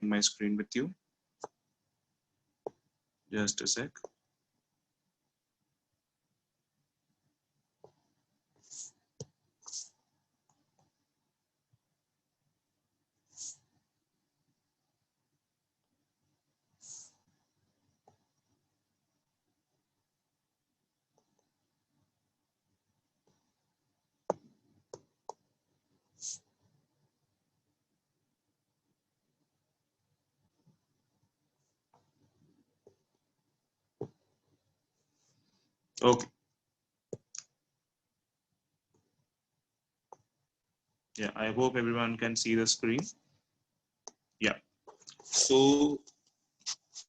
my screen with you. Just a sec. Okay. Yeah, I hope everyone can see the screen. Yeah. So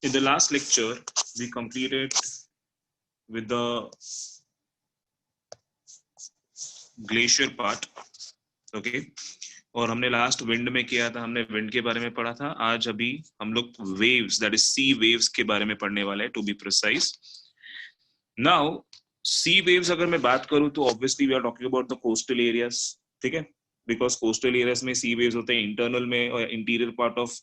in the last lecture, we completed with the glacier part. Okay. और हमने last wind में किया था, हमने wind के बारे में पढ़ा था. आज अभी हम लोग waves, that is sea waves के बारे में पढ़ने वाले हैं, to be precise. Now sea waves अगर मैं बात करूं तो obviously we are talking about the coastal areas. ठीक है, बिकॉज कोस्टल एरियाज में सी वेव्स होते हैं. इंटरनल में और interior part of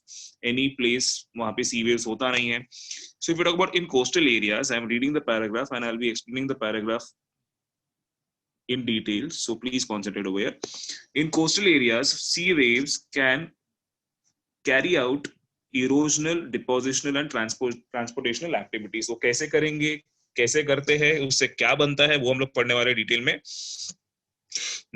any place वहां पे सी वेव्स होता नहीं है. So if you talk about in coastal areas, I am reading the paragraph and I will be explaining the paragraph in detail, so please concentrate over here. In coastal areas, sea waves can carry out erosional, depositional and transportational activities. वो कैसे करेंगे, कैसे करते हैं, उससे क्या बनता है, वो हम लोग पढ़ने वाले डिटेल में.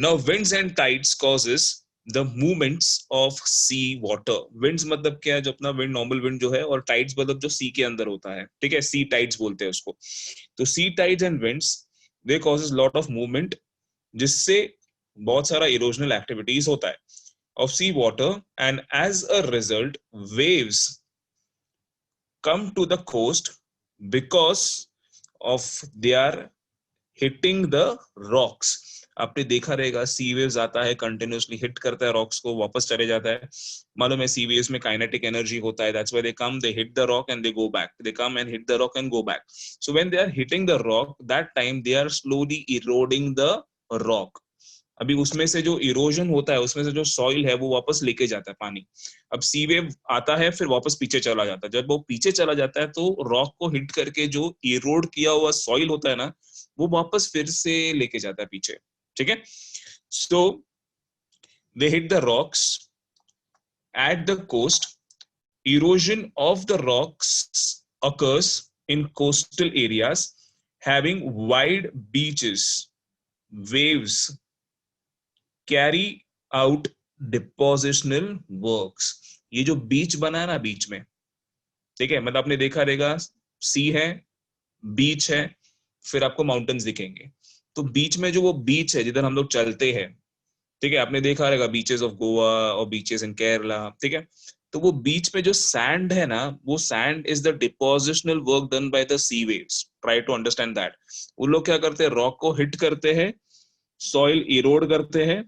Now winds and tides causes the movements of sea water. Winds मतलब क्या है, जो अपना wind normal wind जो है, और tides मतलब जो sea के अंदर होता है. ठीक है, sea tides बोलते हैं उसको. तो sea tides and winds they causes lot of movement, जिससे बहुत सारा इरोजनल एक्टिविटीज होता है of sea water, and as a result waves come to the coast because of they are hitting the rocks. आपने देखा रहेगा सी वेव्स आता है, कंटिन्यूअसली हिट करता है रॉक्स को, वापस चले जाता है. मालूम है सी वेव्स में काइनेटिक एनर्जी होता है. That's why they come, they hit the rock and they go back, they come and hit the rock and go back. So when they are hitting the rock, that time they are slowly eroding the rock. अभी उसमें से जो erosion होता है, उसमें से जो soil है वो वापस लेके जाता है पानी. अब सी वेव आता है, फिर वापस पीछे चला जाता है. जब वो पीछे चला जाता है तो रॉक को हिट करके जो इरोड किया हुआ सॉइल होता है ना, वो वापस फिर से लेके जाता है पीछे. ठीक है, so they hit the rocks at the coast. Erosion of the rocks occurs in coastal areas having wide beaches. Waves carry out depositional works. ये जो बीच बना है ना बीच में, ठीक है, मतलब आपने देखा रहेगा सी है, बीच है, फिर आपको माउंटेन्स दिखेंगे. तो बीच में जो वो बीच है जिधर हम लोग चलते हैं, ठीक है, आपने देखा रहेगा बीचेस ऑफ गोवा और बीचेस इन केरला. ठीक है, तो वो बीच पे जो सैंड है ना, वो sand is the depositional work done by the sea waves. Try to understand that. वो लोग क्या करते हैं, रॉक को हिट करते हैं, सॉइल इरोड करते हैं,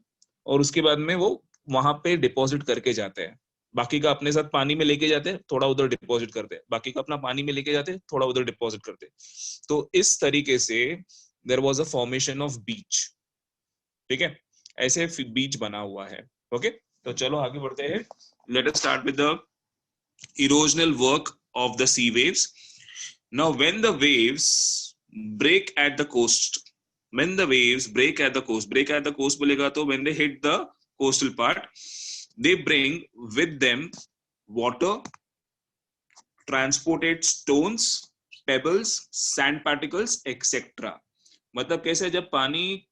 और उसके बाद में वो वहां पे डिपॉजिट करके जाते हैं. बाकी का अपने साथ पानी में लेके जाते हैं, थोड़ा उधर डिपॉजिट करते हैं, बाकी का अपना पानी में लेके जाते हैं, थोड़ा उधर डिपॉजिट करते हैं. तो इस तरीके से there was a formation of beach. ठीक है, ऐसे बीच बना हुआ है. ओके, तो चलो आगे बढ़ते हैं. Let us start with the erosional work of the sea waves. Now when the waves break at the coast, when the waves break at the coast बोलेगा तो when they hit the coastal part, they bring with them water, transported stones, pebbles, sand particles, etc. मतलब कैसे, जब पानी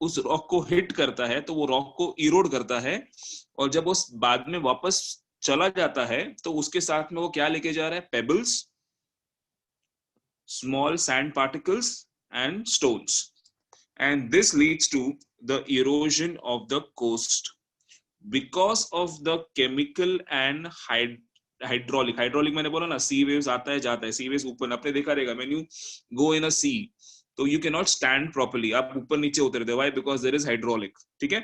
उस rock को hit करता है तो वो रॉक को इरोड करता है, और जब उस बाद में वापस चला जाता है तो उसके साथ में वो क्या लेके जा रहा है, pebbles, small sand particles and stones, and this leads to the erosion of the coast because of the chemical and hydraulic मैंने बोला ना, sea waves आता है जाता है, sea waves ऊपर, आपने देखा रहेगा when you go in a sea तो you cannot stand properly, आप ऊपर नीचे उतरते हो. Why? Because there is hydraulic. ठीक है,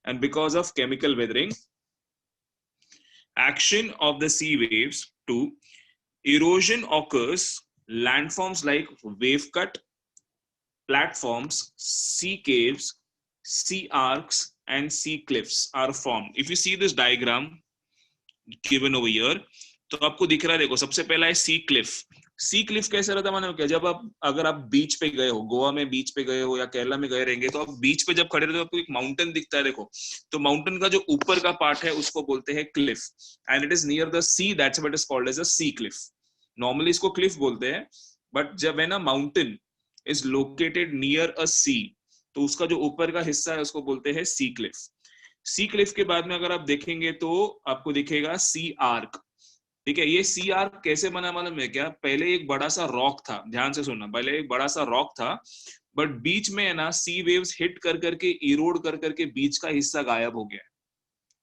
and because of chemical weathering, action of the sea waves to erosion occurs. Landforms like wave cut, platforms, sea caves, sea arcs, and sea cliffs are formed. If you see this diagram, given over here. तो आपको दिख रहा है, देखो सबसे पहला है सी Cliff. सी Cliff कैसे रहता है, मानो क्या, जब आप अगर आप बीच पे गए हो, गोवा में बीच पे गए हो या केरला में गए रहेंगे, तो आप बीच पे जब खड़े रहते हो आपको एक माउंटेन दिखता है, देखो। तो माउंटेन का जो ऊपर का पार्ट है उसको बोलते हैं cliff, and it is near the sea, that's what is called as a sea cliff. Normally इसको क्लिफ बोलते हैं, बट जब है ना mountain is located near a sea, तो उसका जो ऊपर का हिस्सा है उसको बोलते हैं सी क्लिफ। सी क्लिफ के बाद में अगर आप देखेंगे तो आपको दिखेगा सी आर्क। ठीक है, ये सी आर्क कैसे बना मालूम है क्या? पहले एक बड़ा सा रॉक था, ध्यान से सुनना, पहले एक बड़ा सा रॉक था, बट बीच में है ना सी वेव्स हिट कर करके, इरोड कर करके बीच का हिस्सा गायब हो गया।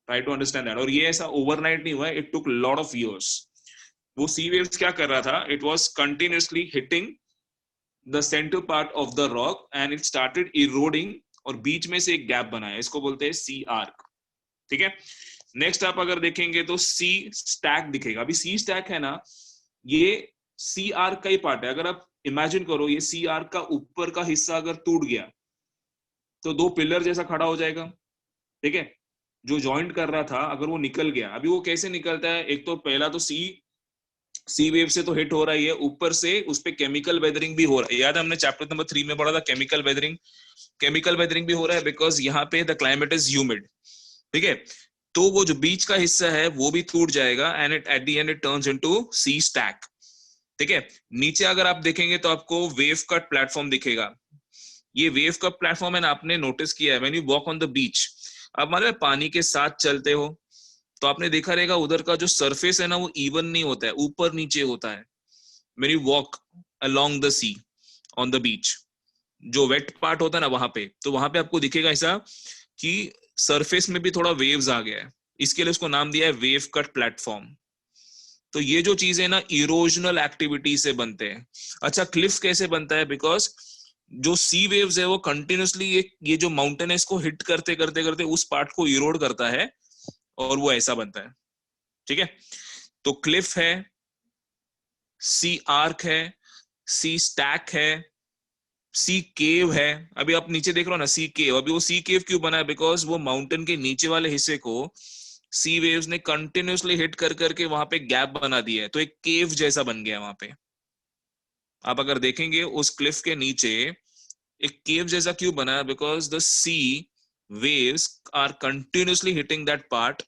Try to understand that. और ये ऐसा ओवरनाइट नहीं हुआ, it took lot of years. वो सी वेव्स क्या कर रहा था, it was continuously hitting the centre part of the rock and it started eroding, और बीच में से एक गैप बनाया, इसको बोलते हैं सी आर्क। ठीक है, नेक्स्ट आप अगर देखेंगे तो सी स्टैक दिखेगा। अभी सी स्टैक है ना, ये सी आर्क का ही पार्ट है। अगर आप इमेजिन करो, ये सी आर्क का ऊपर का हिस्सा अगर टूट गया तो दो पिलर जैसा खड़ा हो जाएगा। ठीक है, जो जॉइंट कर रहा था अगर वो निकल गया, अभी वो कैसे निकलता है, एक तो पहला तो सी सी वेव से तो हिट हो रहा ही है, ऊपर से उस पे केमिकल वेदरिंग भी हो रहा है। याद है हमने चैप्टर नंबर 3 में पढ़ा था केमिकल वेदरिंग। केमिकल वेदरिंग भी हो रहा है बिकॉज यहाँ पे द क्लाइमेट इज ह्यूमिड। ठीक है, तो वो जो बीच का हिस्सा है वो भी टूट जाएगा, and it at the end it turns into sea stack. ठीक है, नीचे अगर आप देखेंगे तो आपको वेव कट प्लेटफॉर्म दिखेगा। ये वेव कट प्लेटफॉर्म है ना, आपने नोटिस किया है, when you walk on the बीच, आप मान लो पानी के साथ चलते हो, तो आपने देखा रहेगा उधर का जो सरफेस है ना वो इवन नहीं होता है, ऊपर नीचे होता है। When you walk along the sea on the beach, जो वेट पार्ट होता है ना वहां पे, तो वहां पे आपको दिखेगा ऐसा कि सरफेस में भी थोड़ा वेव्स आ गया है। इसके लिए उसको नाम दिया है वेव कट प्लेटफॉर्म। तो ये जो चीजें ना इरोजनल एक्टिविटी से बनते हैं। अच्छा, क्लिफ कैसे बनता है, बिकॉज जो सी वेव्स है वो कंटिन्यूसली ये जो माउंटेन है इसको हिट करते करते करते उस पार्ट को इरोड करता है, और वो ऐसा बनता है। ठीक है, तो क्लिफ है, सी आर्क है, सी स्टैक है, सी केव है। अभी आप नीचे देख रहे हो ना सी केव, अभी वो सी केव क्यों बना है, बिकॉज वो माउंटेन के नीचे वाले हिस्से को सी वेव्स ने कंटिन्यूअसली हिट कर करके वहां पे गैप बना दिया है, तो एक केव जैसा बन गया वहां पे। आप अगर देखेंगे उस क्लिफ के नीचे एक केव जैसा क्यों बना है, because the sea waves are continuously hitting that part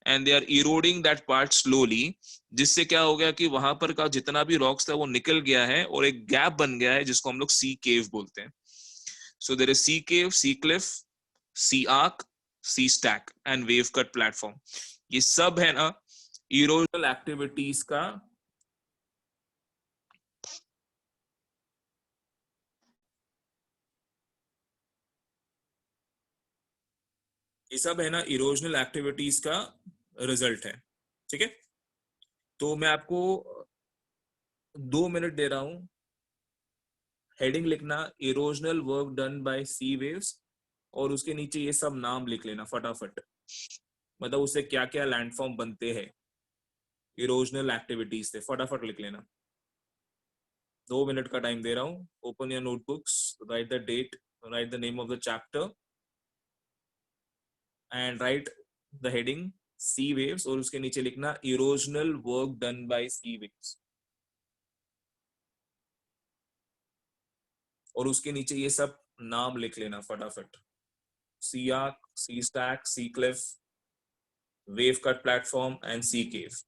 and they are eroding that part slowly, जिससे क्या हो गया कि वहां पर का जितना भी रॉक्स था वो निकल गया है और एक गैप बन गया है जिसको हम लोग सी केव बोलते हैं। So there is sea cave, sea cliff, sea arc, sea stack and wave cut platform. ये सब है ना इरोजनल एक्टिविटीज का, ये सब है ना इरोजनल एक्टिविटीज का रिजल्ट है। ठीक है, तो मैं आपको 2 मिनट दे रहा हूं, हेडिंग लिखना erosional work done by sea waves, और उसके नीचे ये सब नाम लिख लेना फटाफट, मतलब उससे क्या क्या लैंडफॉर्म बनते हैं इरोजनल एक्टिविटीज से, फटाफट लिख लेना। 2 मिनट का टाइम दे रहा हूँ। Open your notebooks, write the date, write the name of the chapter and write the heading sea waves, और उसके नीचे लिखना erosional work done by sea waves, और उसके नीचे ये सब नाम लिख लेना फटाफट। Sea arch, sea stack, sea cliff, wave cut platform and sea cave.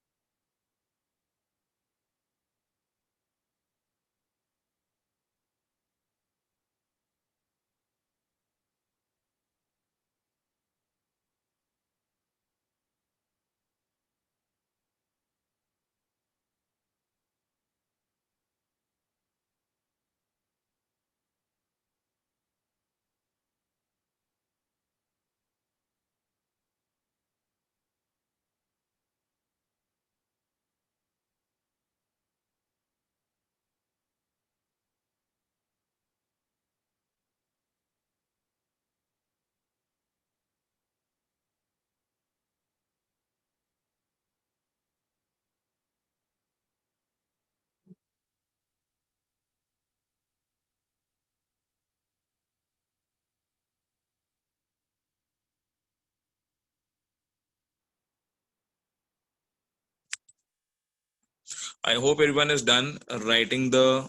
I hope everyone is done writing the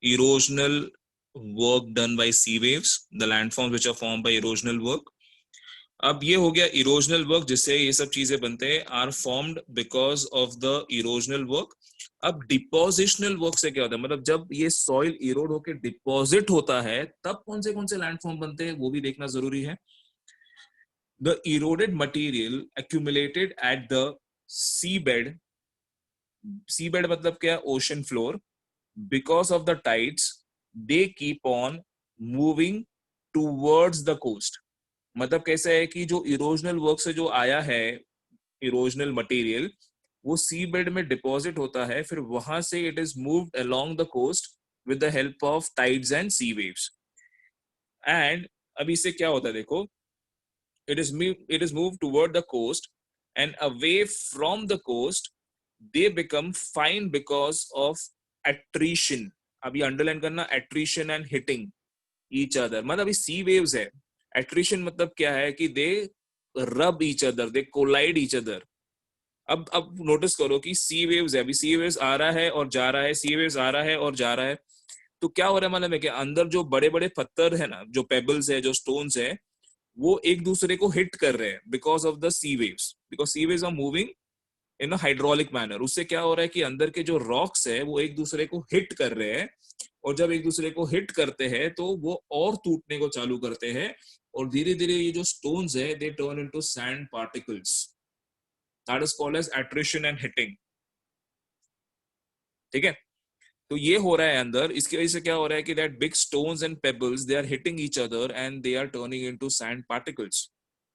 erosional work done by sea waves, the landforms which are formed by erosional work. अब ये हो गया erosional work जिससे ये सब चीजें बनते हैं, are formed because of the erosional work. अब डिपोजिशनल वर्क से क्या होता है, मतलब जब ये सॉइल इरोड होकर डिपॉजिट होता है तब कौन से लैंडफॉर्म बनते हैं वो भी देखना जरूरी है. The eroded material accumulated at the seabed, seabed मतलब क्या, ocean floor, because of the tides they keep on moving towards the coast. मतलब कैसा है कि जो इरोजनल वर्क से जो आया है इरोजनल मटेरियल वो सी बेड में डिपॉजिट होता है, फिर वहां से it is moved along the coast with the help of tides and sea waves. And अभी इससे क्या होता है देखो, it is moved toward the coast and away from the coast they become fine because of attrition. अभी underline करना, attrition and hitting each other. मतलब अभी सी वेव्स है, attrition मतलब क्या है कि they rub each other, they collide each other. अब नोटिस करो कि सी वेव्स है, अभी सी वेव्स आ रहा है और जा रहा है, सी वेव्स आ रहा है और जा रहा है, तो क्या हो रहा है मालूम है कि अंदर जो बड़े बड़े पत्थर है ना, जो पेबल्स है, जो स्टोन्स है, वो एक दूसरे को हिट कर रहे हैं because of the sea waves, because sea waves are moving in a hydraulic manner. उससे क्या हो रहा है कि अंदर के जो रॉक्स है वो एक दूसरे को हिट कर रहे हैं, और जब एक दूसरे को हिट करते हैं तो वो और टूटने को चालू करते हैं, और धीरे धीरे ये जो स्टोन्स है they turn into sand particles. That is called as attrition and hitting. ठीक है, तो ये हो रहा है अंदर. इसकी वजह से क्या हो रहा है कि that big stones and pebbles they are hitting each other and they are turning into sand particles.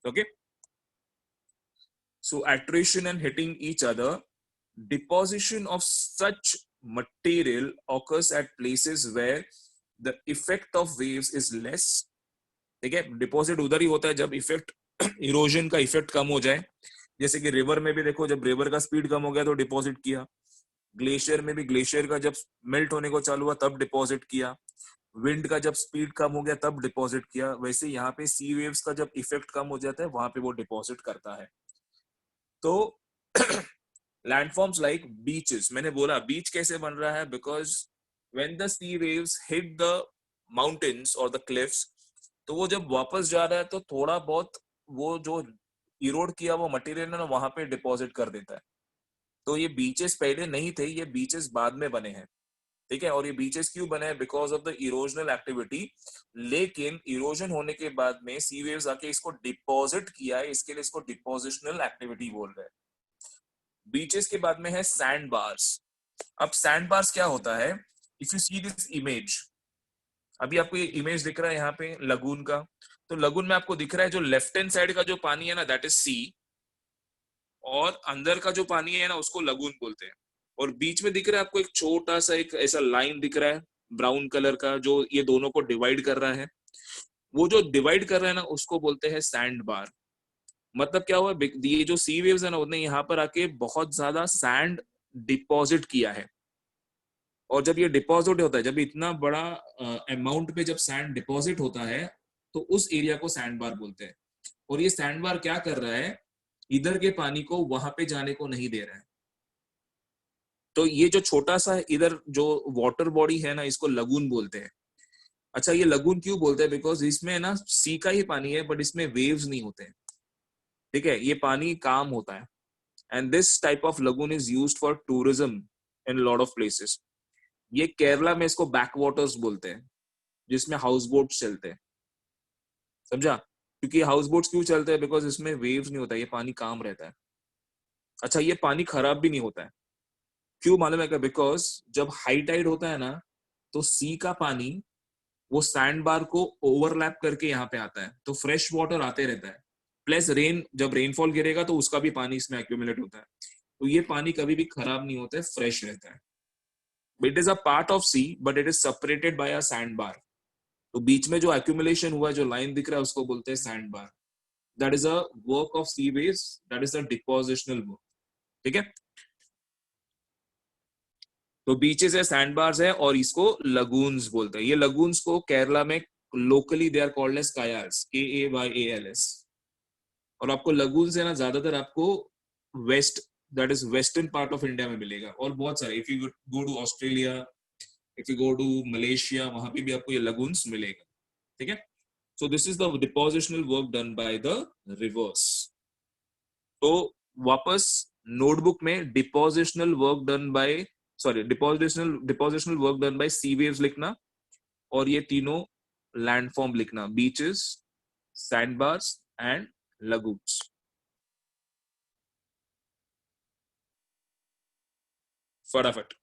Okay, so attrition and hitting each other. Deposition of such material occurs at places where the effect of waves is less. ठीक है, deposit उधर ही होता है जब effect erosion का effect कम हो जाए. जैसे कि रिवर में भी देखो, जब रिवर का स्पीड कम हो गया तो डिपॉजिट किया. ग्लेशियर में भी ग्लेशियर का जब मेल्ट होने को चालू हुआ तब डिपॉजिट किया. विंड का जब स्पीड कम हो गया तब डिपॉजिट किया. वैसे यहाँ पे सी वेव्स का जब इफेक्ट कम हो जाता है वहां पे वो डिपॉजिट करता है. तो लैंडफॉर्म्स लाइक बीचेस, मैंने बोला बीच कैसे बन रहा है, because when the sea waves hit the mountains और द क्लिफ्स, तो वो जब वापस जा रहा है तो थोड़ा बहुत वो जो इरोड किया वो मटेरियल है ना वहां पे डिपॉजिट कर देता है. तो ये बीचेस पहले नहीं थे, ये बीचेस बाद में बने हैं. ठीक है, और ये बीचेस क्यों बने हैं, because of the erosional activity. लेकिन इरोजन होने के बाद में सी वेव्स आके इसको डिपॉजिट किया है, इसके लिए इसको डिपोजिशनल एक्टिविटी बोल रहे हैं. बीचेस के बाद में है सैंड बार्स. अब सैंड बार्स क्या होता है, if you see this image, अभी आपको ये इमेज दिख रहा है यहाँ पे लगून का, तो लगून में आपको दिख रहा है जो लेफ्ट हैंड साइड का जो पानी है ना दैट इज सी, और अंदर का जो पानी है ना उसको लगून बोलते हैं. और बीच में दिख रहा है आपको एक छोटा सा एक ऐसा लाइन दिख रहा है ब्राउन कलर का जो ये दोनों को डिवाइड कर रहा है. वो जो डिवाइड कर रहा है ना उसको बोलते हैं सैंड बार. मतलब क्या हुआ, ये जो सी वेव्स है ना उन्होंने यहाँ पर आके बहुत ज्यादा सैंड डिपॉजिट किया है. और जब ये डिपॉजिट होता है, जब इतना बड़ा अमाउंट पे जब सैंड डिपॉजिट होता है तो उस एरिया को सैंड बार बोलते हैं. और ये सैंड बार क्या कर रहा है, इधर के पानी को वहां पे जाने को नहीं दे रहा है. तो ये जो छोटा सा इधर जो वाटर बॉडी है ना इसको लगून बोलते हैं. अच्छा, ये लगून क्यों बोलते हैं, बिकॉज इसमें ना सी का ही पानी है बट इसमें वेव्स नहीं होते हैं. ठीक है, ये पानी काम होता है. And this type of lagoon is used for tourism in lot of places. ये केरला में इसको बैक वाटर्स बोलते हैं जिसमें हाउस बोट्स चलते हैं. समझा, क्योंकि हाउस बोट्स क्यों चलते हैं, बिकॉज इसमें वेव्स नहीं होता, ये पानी काम रहता है. अच्छा, ये पानी खराब भी नहीं होता है. क्यों मालूम है क्या, बिकॉज जब हाई टाइड होता है ना तो सी का पानी वो सैंड बार को ओवरलैप करके यहाँ पे आता है, तो फ्रेश वाटर आते रहता है. प्लस रेन, जब रेनफॉल गिरेगा तो उसका भी पानी इसमें एक्यूमुलेट होता है. तो ये पानी कभी भी खराब नहीं होता है, फ्रेश रहता है. It is a part of sea but it is separated by a sand bar. तो बीच में जो एक्यूमुलेशन हुआ है, जो लाइन दिख रहा है उसको बोलते हैं sand bar. That is a work of sea waves, that is a depositional work. ठीक है, तो बीचेस है, सैंड बार्स है, और इसको लगून्स बोलते हैं. ये लगून्स को केरला में locally they are called as kayals, KAYALS. और आपको लगून्स है ना ज्यादातर आपको west that is western part of India में मिलेगा, और बहुत सारे, if you go to Australia, if you go to Malaysia, वहां पे भी आपको ये लगून्स मिलेगा, ठीक है। So this is the depositional work done by the rivers. तो वापस नोटबुक में depositional work done by, sorry, depositional work done by sea waves लिखना, और ये तीनों लैंडफॉर्म लिखना, बीचेस, सैंडबार्स एंड लगून्स। फटाफट।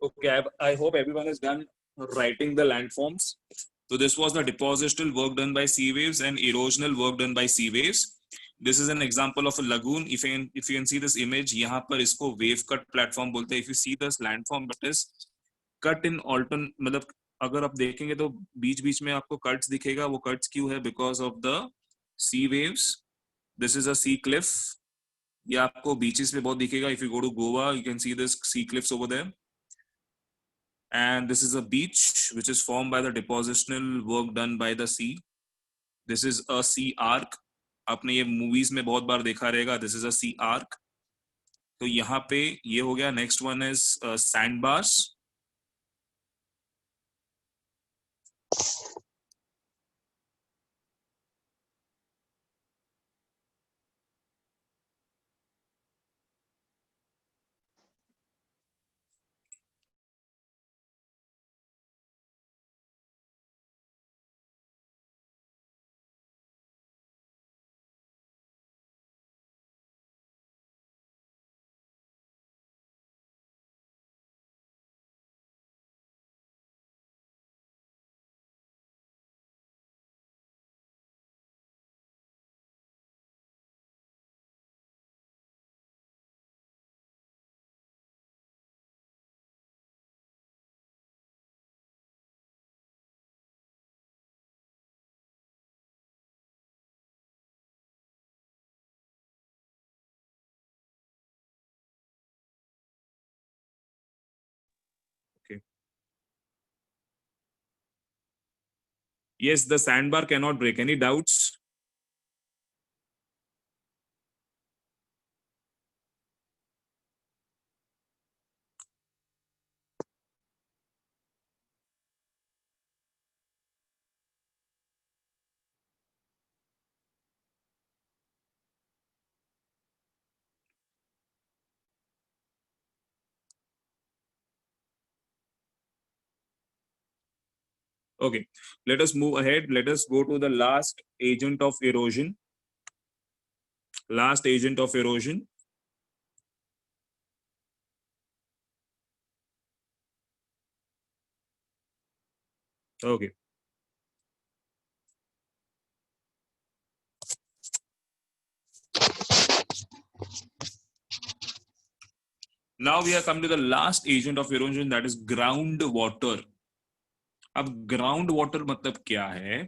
Okay, I hope everyone is done writing the landforms. So this was the depositional work done by sea waves and erosional work done by sea waves. This is an example of a lagoon. If you can see this image, यहाँ पर इसको wave cut platform बोलते हैं. If you see this landform, it is cut in altern, मतलब अगर आप देखेंगे तो बीच बीच में आपको cuts दिखेगा. वो cuts क्यों है? Because of the sea waves. This is a sea cliff. ये आपको beaches पे बहुत दिखेगा. If you go to Goa, you can see this sea cliffs over there. And this is a beach which is formed by the depositional work done by the sea. This is a sea arc. आपने ये movies में बहुत बार देखा रहेगा. This is a sea arc. तो यहाँ पे ये हो गया. Next one is sandbars. Okay. Yes, the sandbar cannot break. Any doubts? Okay, let us move ahead. Let us go to the last agent of erosion. Last agent of erosion. Okay. Now we have come to the last agent of erosion, that is groundwater. अब ground water मतलब क्या है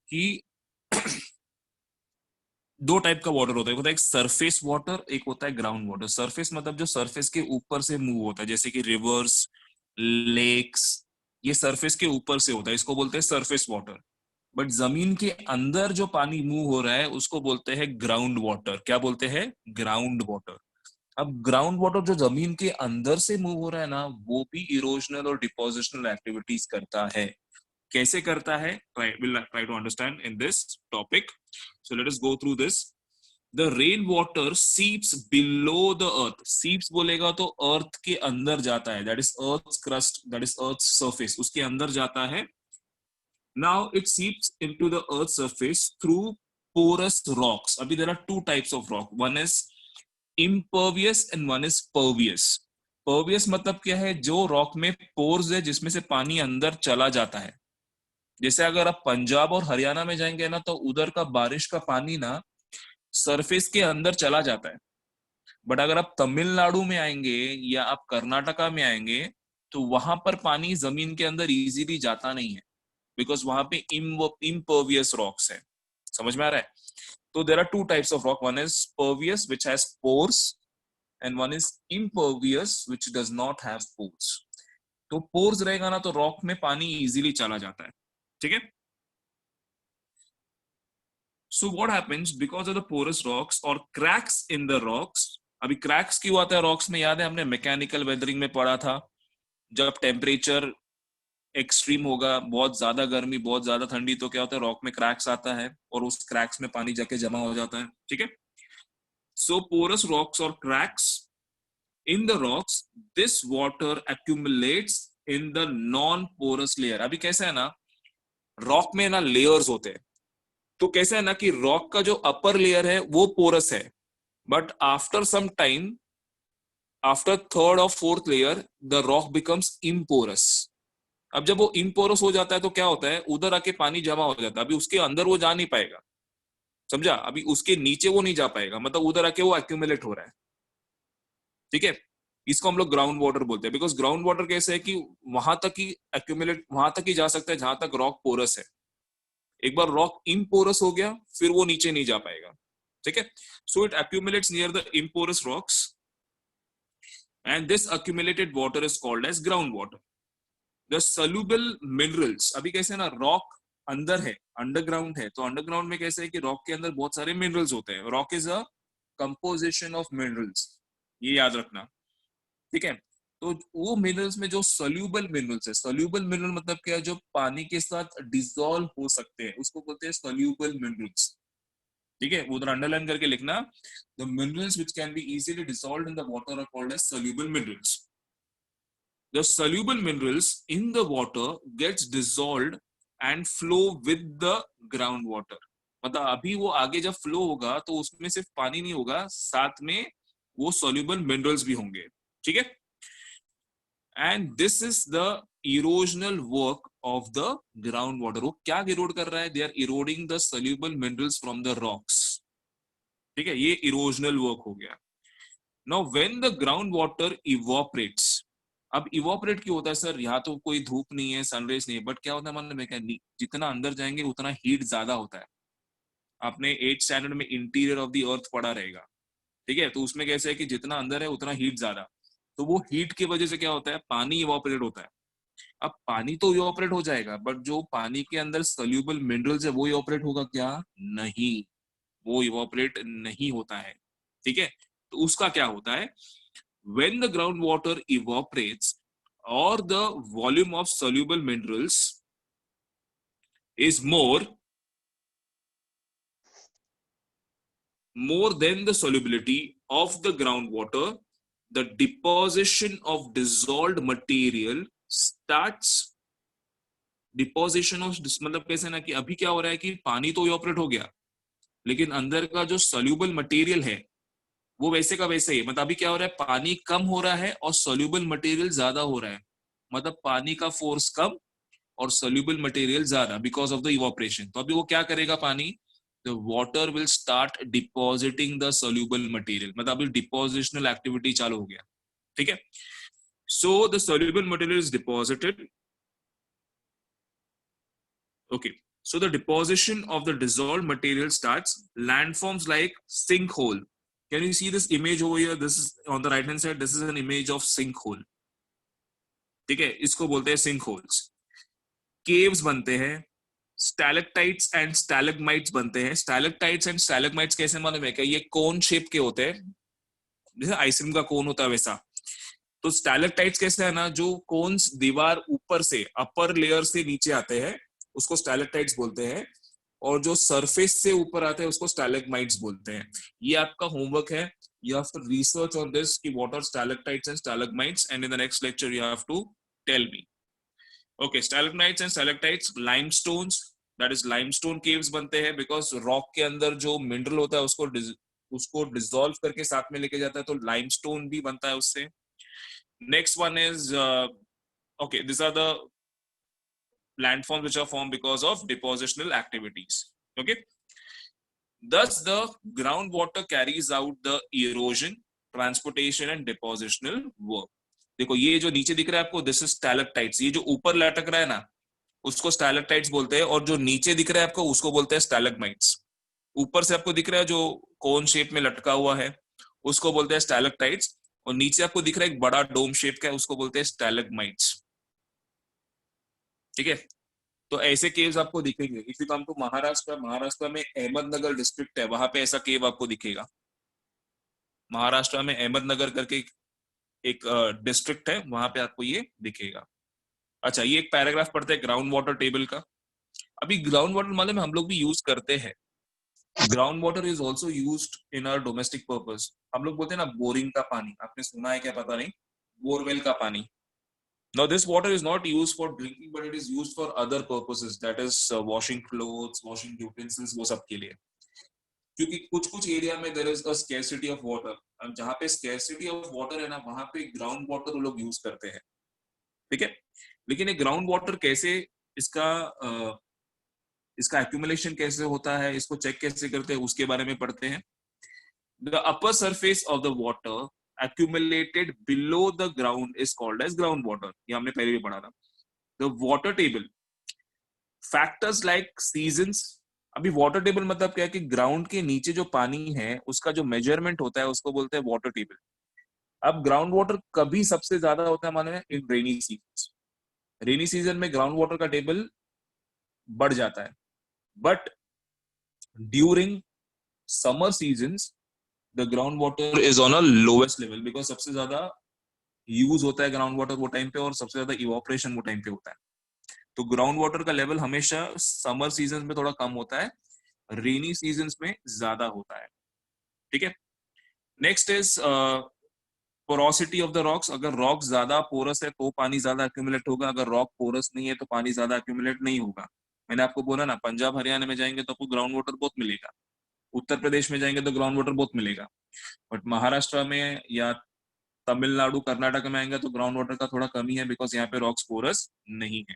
कि दो type का water होता है, एक होता है एक सरफेस वाटर, एक होता है ग्राउंड वाटर। सरफेस मतलब जो सरफेस के ऊपर से मूव होता है, जैसे कि रिवर्स, लेक्स, ये सरफेस के ऊपर से होता है, इसको बोलते हैं सरफेस वाटर। बट जमीन के अंदर जो पानी मूव हो रहा है उसको बोलते हैं ग्राउंड वाटर। क्या बोलते हैं? Ground water. अब ग्राउंड वाटर जो जमीन के अंदर से मूव हो रहा है ना, वो भी इरोजनल और डिपोजिशनल एक्टिविटीज करता है। कैसे करता है? try to understand in this topic. So let us go through this. The rain water seeps below the earth. Seeps बोलेगा तो अर्थ के अंदर जाता है, that is earth's crust, that is earth's surface, उसके अंदर जाता है। Now it seeps into the earth's surface through porous rocks. अभी there are two types of rock. One is impervious and one is pervious. Pervious मतलब क्या है? जो rock में पोर्स है जिसमें से पानी अंदर चला जाता है। जैसे अगर आप पंजाब और हरियाणा में जाएंगे ना, तो उधर का बारिश का पानी ना सरफेस के अंदर चला जाता है। बट अगर आप तमिलनाडु में आएंगे या आप कर्नाटका में आएंगे, तो वहां पर पानी जमीन के अंदर इजीली जाता नहीं है, बिकॉज वहां पे impervious रॉक्स है। समझ में आ रहा है? तो there are two types of rock, one is pervious which has pores and one is impervious which does not have pores. तो पोर्स रहेगा ना तो रॉक में पानी इजीली चला जाता है। ठीक है? So what happens because of the porous rocks or cracks in the rocks? अभी क्रैक्स क्यों आता है रॉक्स में? याद है हमने मैकेनिकल वेदरिंग में पढ़ा था, जब टेम्परेचर एक्सट्रीम होगा, बहुत ज्यादा गर्मी बहुत ज्यादा ठंडी, तो क्या होता है? रॉक में क्रैक्स आता है और उस क्रैक्स में पानी जाके जमा हो जाता है। ठीक है? सो पोरस रॉक्स और cracks in the rocks, this water accumulates in the non porous layer. अभी कैसा है ना, रॉक में ना लेयर्स होते हैं। तो कैसा है ना कि रॉक का जो अपर लेयर है वो पोरस है, but after some time, after third और fourth layer, the rock becomes imporous. अब जब वो इम्पोरस हो जाता है तो क्या होता है? उधर आके पानी जमा हो जाता है। अभी उसके अंदर वो जा नहीं पाएगा, समझा? अभी उसके नीचे वो नहीं जा पाएगा, मतलब उधर आके वो एक्यूमुलेट हो रहा है। ठीक है? इसको हम लोग ग्राउंड वाटर बोलते हैं, बिकॉज ग्राउंड वाटर कैसे है कि वहां तक ही एक्यूमुलेट, वहां तक ही जा सकता है जहां तक रॉक पोरस है। एक बार रॉक इम्पोरस हो गया फिर वो नीचे नहीं जा पाएगा। ठीक है? So it accumulates near the imporous rocks and this accumulated water is called as ground water. The soluble minerals, अभी कैसे ना रॉक अंदर है, अंडरग्राउंड है, तो अंडरग्राउंड में कैसे है कि रॉक के अंदर बहुत सारे मिनरल्स होते हैं। Rock is a composition of minerals, ये याद रखना। ठीक है? तो वो मिनरल्स में जो सोल्यूबल मिनरल्स है, सोल्यूबल मिनरल मतलब क्या है? जो पानी के साथ डिसॉल्व हो सकते हैं, उसको बोलते हैं सोल्यूबल मिनरल्स। ठीक है? उधर अंडरलाइन करके लिखना, the minerals which can be easily dissolved in the water are called as soluble minerals. The soluble minerals in the water gets dissolved and flow with the groundwater. मतलब अभी वो आगे जब फ्लो होगा तो उसमें सिर्फ पानी नहीं होगा, साथ में वो soluble minerals भी होंगे। ठीक है? And this is the erosional work of the groundwater. वो क्या इरोड कर रहा है? They are eroding the soluble minerals from the rocks. ठीक है? ये erosional work हो गया। Now when the groundwater evaporates, अब इवोपरेट क्यों होता है सर? यहाँ तो कोई धूप नहीं है, सनरेज नहीं है, बट क्या होता है मालूम है क्या? जितना अंदर जाएंगे उतना हीट ज्यादा होता है। आपने 8th स्टैंडर्ड में इंटीरियर ऑफ द अर्थ पढ़ा रहेगा। ठीक है? तो उसमें कैसे है कि जितना अंदर है उतना हीट ज्यादा। तो वो हीट की वजह से क्या होता है? पानी इवोपरेट होता है। अब पानी तो इवोपरेट हो जाएगा, बट जो पानी के अंदर सोल्यूबल मिनरल्स है वो इवोपरेट होगा क्या? नहीं, वो इवोपरेट नहीं होता है। ठीक है? तो उसका क्या होता है? When the groundwater evaporates, or the volume of soluble minerals is more than the solubility of the groundwater, the deposition of dissolved material starts. Deposition of, मतलब कैसे ना कि अभी क्या हो रहा है कि पानी तो इवोपरेट हो गया, लेकिन अंदर का जो सोल्यूबल मटेरियल है वो वैसे का वैसे ही, मतलब अभी क्या हो रहा है? पानी कम हो रहा है और सोल्यूबल मटेरियल ज्यादा हो रहा है। मतलब पानी का फोर्स कम और सोल्यूबल मटेरियल ज्यादा बिकॉज ऑफ द इवोपरेशन। तो अभी वो क्या करेगा पानी? The water will start depositing the soluble material, मतलब अभी डिपोजिशनल एक्टिविटी चालू हो गया। ठीक है? So the soluble material is deposited. Okay, So the deposition of the dissolved material starts. Landforms like sinkhole. Can you see this image over here? This is on the right hand side. This is an image of sinkhole. ठीक है, इसको बोलते हैं sinkholes. Caves बनते हैं. Stalactites and stalagmites बनते हैं. Stalactites and stalagmites कैसे मालूम है क्या? ये कोन शेप के होते हैं, जैसे आइसक्रीम का कोन होता है वैसा. तो स्टैलेक्टाइट्स कैसे है ना, जो कोन्स दीवार ऊपर से अपर लेयर से नीचे आते हैं उसको स्टैलेक्टाइट्स बोलते हैं, और जो सरफेस से ऊपर आते हैं उसको स्टैलेग्माइट्स बोलते हैं. ये आपका होमवर्क है. You have to research on this कि what are stalactites and stalagmites, and in the next lecture you have to tell me. Okay, stalagmites and stalactites, limestones, that is limestone caves बनते हैं because rock के अंदर जो mineral होता है उसको dissolve करके साथ में लेके जाता है, तो limestone भी बनता है उससे. Next one is okay, these are the landforms which are formed because of depositional activities. Okay, thus the groundwater carries out the erosion, transportation and depositional work. देखो ये जो नीचे दिख रहा है आपको, this is stalactites. ये जो ऊपर लटक रहा है ना उसको stalactites बोलते हैं, और जो नीचे दिख रहा है आपको उसको बोलते हैं stalagmites. ऊपर से आपको दिख रहा है जो कोन शेप में लटका हुआ है उसको बोलते हैं stalactites, और नीचे आपको दिख रहा है एक बड़ा डोम शेप का है उसको बोलते हैं stalagmites. ठीक है, तो ऐसे केव्स आपको दिखेंगे. If you come to Maharashtra में अहमदनगर डिस्ट्रिक्ट है, वहां पे ऐसा केव आपको दिखेगा. महाराष्ट्र में अहमदनगर करके एक डिस्ट्रिक्ट है, वहां पे आपको ये दिखेगा. अच्छा, ये एक पैराग्राफ पढ़ते हैं ग्राउंड वाटर टेबल का. अभी ग्राउंड वाटर मालूम है हम लोग भी यूज करते हैं. Ground water is also used in our domestic purpose. हम लोग बोलते हैं ना बोरिंग का पानी, आपने सुना है क्या पता नहीं, बोरवेल का पानी. Now this water is not used for drinking, but it is used for other purposes. That is washing clothes, washing utensils, वो सब के लिए. क्योंकि कुछ एरिया में there is a scarcity of water. और जहाँ पे scarcity of water है ना, वहाँ पे ground water वो लोग यूज करते हैं. ठीक है, लेकिन ये ground water कैसे इसका accumulation कैसे होता है, इसको चेक कैसे करते हैं, उसके बारे में पढ़ते हैं. The upper surface of the water accumulated below the ground is called as groundwater. ये हमने पहले भी पढ़ा था. The water table, factors like seasons. अभी water table मतलब क्या है कि ग्राउंड के नीचे जो पानी है उसका जो मेजरमेंट होता है उसको बोलते हैं water table. अब ग्राउंड वाटर कभी सबसे ज्यादा होता है मालूम है, इन रेनी सीजन. रेनी सीजन में ग्राउंड वाटर का टेबल बढ़ जाता है, but during summer seasons the groundwater is on a lowest level because सबसे ज्यादा यूज होता है ग्राउंड वाटर वो टाइम पे, और सबसे ज्यादा इवोपरेशन वो टाइम पे होता है. तो ग्राउंड वाटर का लेवल हमेशा समर सीजन में थोड़ा कम होता है, रेनी सीजन में ज्यादा होता है. ठीक है, next is porosity of the rocks. अगर रॉक ज्यादा पोरस है तो पानी ज्यादा एक्यूमुलेट होगा, अगर रॉक पोरस नहीं है तो पानी ज्यादा एक्यूमुलेट नहीं होगा. मैंने आपको बोला ना, पंजाब हरियाणा में जाएंगे तो आपको ग्राउंड वाटर बहुत मिलेगा, उत्तर प्रदेश में जाएंगे तो ग्राउंड वाटर बहुत मिलेगा, बट महाराष्ट्र में या तमिलनाडु कर्नाटक में आएंगे तो ग्राउंड वाटर का थोड़ा कमी है, बिकॉज यहाँ पे रॉक्स पोरस नहीं है.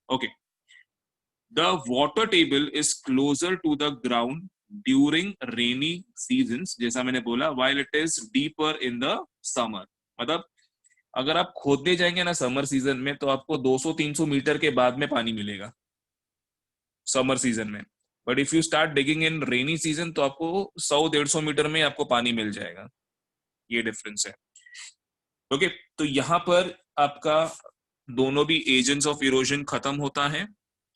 Okay, the water table is closer to the ground during rainy seasons, जैसा मैंने बोला, while it is deeper in the summer. मतलब अगर आप खोदने जाएंगे ना समर सीजन में तो आपको 200-300 मीटर के बाद में पानी मिलेगा समर सीजन में, but if you start digging in rainy season तो आपको 100-150 मीटर में आपको पानी मिल जाएगा. ये डिफरेंस है. ओके, तो यहाँ पर आपका दोनों भी एजेंट्स ऑफ इरोजन खत्म होता है,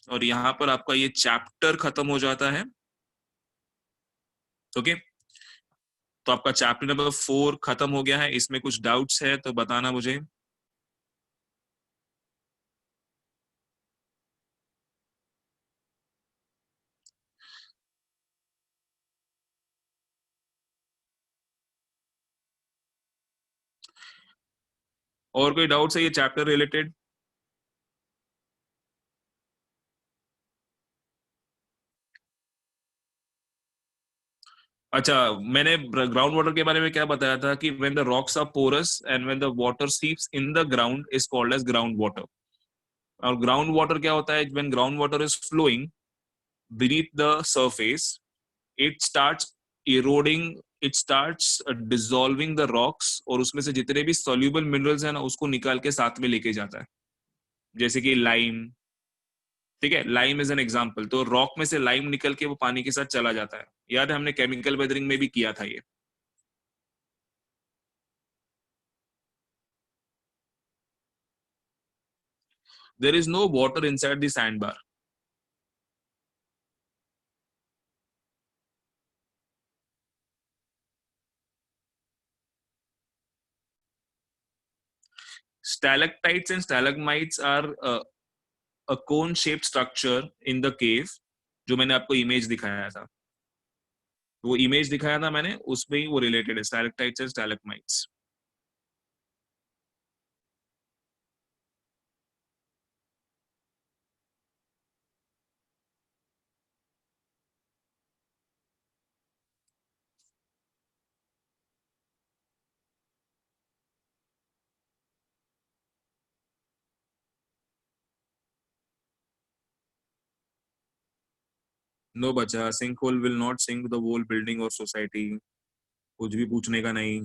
और यहाँ पर आपका ये चैप्टर खत्म हो जाता है. ओके, तो आपका चैप्टर नंबर 4 खत्म हो गया है. इसमें कुछ डाउट्स है तो बताना मुझे. और कोई डाउट्स है ये चैप्टर रिलेटेड? अच्छा, मैंने ग्राउंड वाटर के बारे में क्या बताया था कि when the rocks are porous and when the water seeps in the ground is called as ground water. और ग्राउंड वाटर क्या होता है, when ground water is flowing beneath the surface, it starts eroding, it starts dissolving the rocks, और उसमें से जितने भी soluble minerals हैं ना उसको निकाल के साथ में लेके जाता है, जैसे कि लाइम, ठीक है, लाइम इज एन एग्जाम्पल। तो रॉक में से लाइम निकल के वो पानी के साथ चला जाता है। याद है हमने केमिकल वेदरिंग में भी किया था ये। There is no water inside the sand bar. Stalactites and stalagmites are a cone shaped structure in the cave, जो मैंने आपको इमेज दिखाया था, वो इमेज दिखाया था मैंने, उसमें ही वो रिलेटेड है, स्टैलेक्टाइट्स एंड स्टैलेक्माइट्स। नो बचा, sink hole will not sink the whole building और सोसाइटी। कुछ भी पूछने का नहीं।